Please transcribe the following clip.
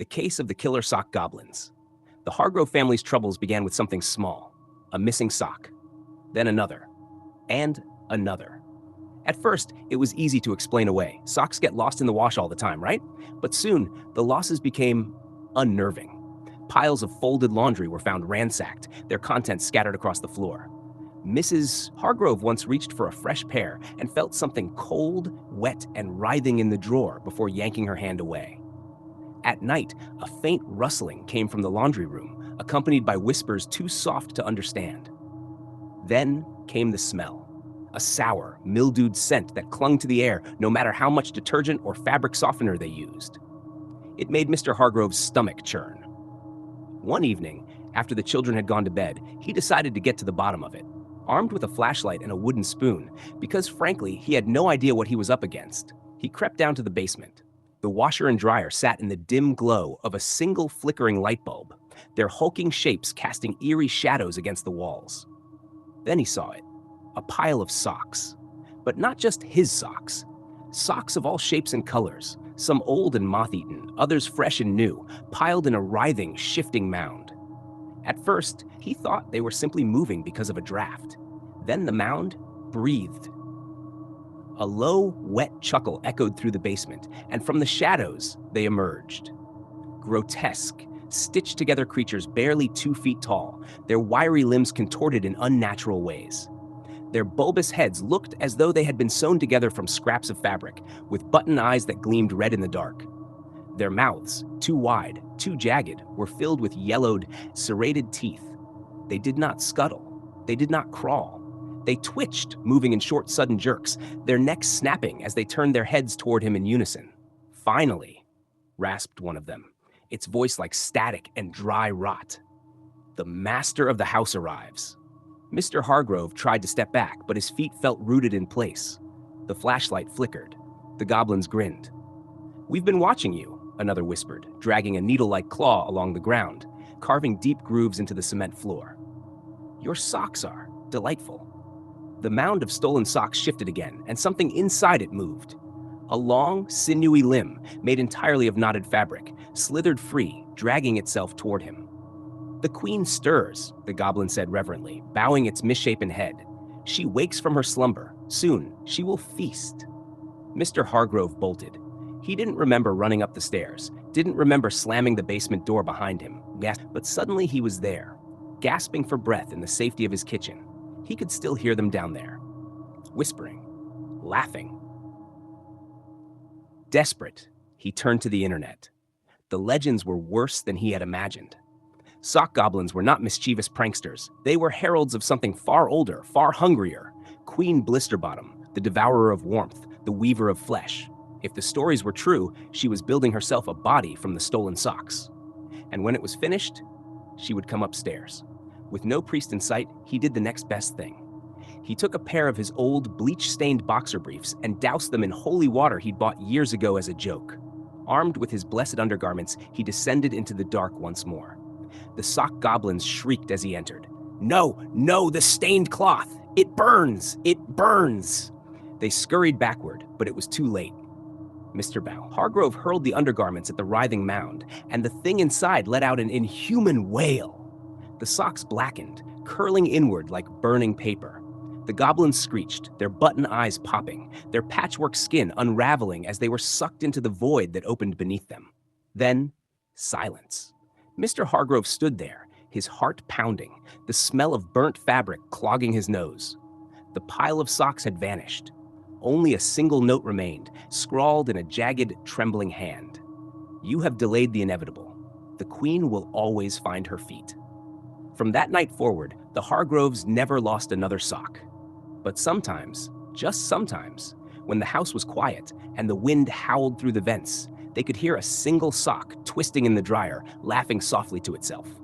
The case of the Killer Sock Goblins. The Hargrove family's troubles began with something small, a missing sock, then another, and another. At first, it was easy to explain away. Socks get lost in the wash all the time, right? But soon, the losses became unnerving. Piles of folded laundry were found ransacked, their contents scattered across the floor. Mrs. Hargrove once reached for a fresh pair and felt something cold, wet, and writhing in the drawer before yanking her hand away. At night, a faint rustling came from the laundry room, accompanied by whispers too soft to understand. Then came the smell, a sour, mildewed scent that clung to the air no matter how much detergent or fabric softener they used. It made Mr. Hargrove's stomach churn. One evening, after the children had gone to bed, he decided to get to the bottom of it, armed with a flashlight and a wooden spoon, because frankly, he had no idea what he was up against. He crept down to the basement. The washer and dryer sat in the dim glow of a single flickering light bulb, their hulking shapes casting eerie shadows against the walls. Then he saw it, a pile of socks. But not just his socks. Socks of all shapes and colors, some old and moth-eaten, others fresh and new, piled in a writhing, shifting mound. At first, he thought they were simply moving because of a draft. Then the mound breathed. A low, wet chuckle echoed through the basement, and from the shadows, they emerged. Grotesque, stitched-together creatures barely 2 feet tall, their wiry limbs contorted in unnatural ways. Their bulbous heads looked as though they had been sewn together from scraps of fabric, with button eyes that gleamed red in the dark. Their mouths, too wide, too jagged, were filled with yellowed, serrated teeth. They did not scuttle. They did not crawl. They twitched, moving in short, sudden jerks, their necks snapping as they turned their heads toward him in unison. "Finally," rasped one of them, its voice like static and dry rot. "The master of the house arrives." Mr. Hargrove tried to step back, but his feet felt rooted in place. The flashlight flickered. The goblins grinned. "We've been watching you," another whispered, dragging a needle-like claw along the ground, carving deep grooves into the cement floor. "Your socks are delightful." The mound of stolen socks shifted again, and something inside it moved. A long, sinewy limb, made entirely of knotted fabric, slithered free, dragging itself toward him. "The queen stirs," the goblin said reverently, bowing its misshapen head. "She wakes from her slumber. Soon, she will feast." Mr. Hargrove bolted. He didn't remember running up the stairs, didn't remember slamming the basement door behind him, but suddenly he was there, gasping for breath in the safety of his kitchen. He could still hear them down there, whispering, laughing. Desperate, he turned to the internet. The legends were worse than he had imagined. Sock goblins were not mischievous pranksters. They were heralds of something far older, far hungrier. Queen Blisterbottom, the devourer of warmth, the weaver of flesh. If the stories were true, she was building herself a body from the stolen socks. And when it was finished, she would come upstairs. With no priest in sight, he did the next best thing. He took a pair of his old bleach-stained boxer briefs and doused them in holy water he'd bought years ago as a joke. Armed with his blessed undergarments, he descended into the dark once more. The sock goblins shrieked as he entered. "No, no, the stained cloth! It burns! It burns!" They scurried backward, but it was too late. Mr. Hargrove hurled the undergarments at the writhing mound, and the thing inside let out an inhuman wail. The socks blackened, curling inward like burning paper. The goblins screeched, their button eyes popping, their patchwork skin unraveling as they were sucked into the void that opened beneath them. Then, silence. Mr. Hargrove stood there, his heart pounding, the smell of burnt fabric clogging his nose. The pile of socks had vanished. Only a single note remained, scrawled in a jagged, trembling hand. "You have delayed the inevitable. The queen will always find her feet." From that night forward, the Hargroves never lost another sock. But sometimes, just sometimes, when the house was quiet and the wind howled through the vents, they could hear a single sock twisting in the dryer, laughing softly to itself.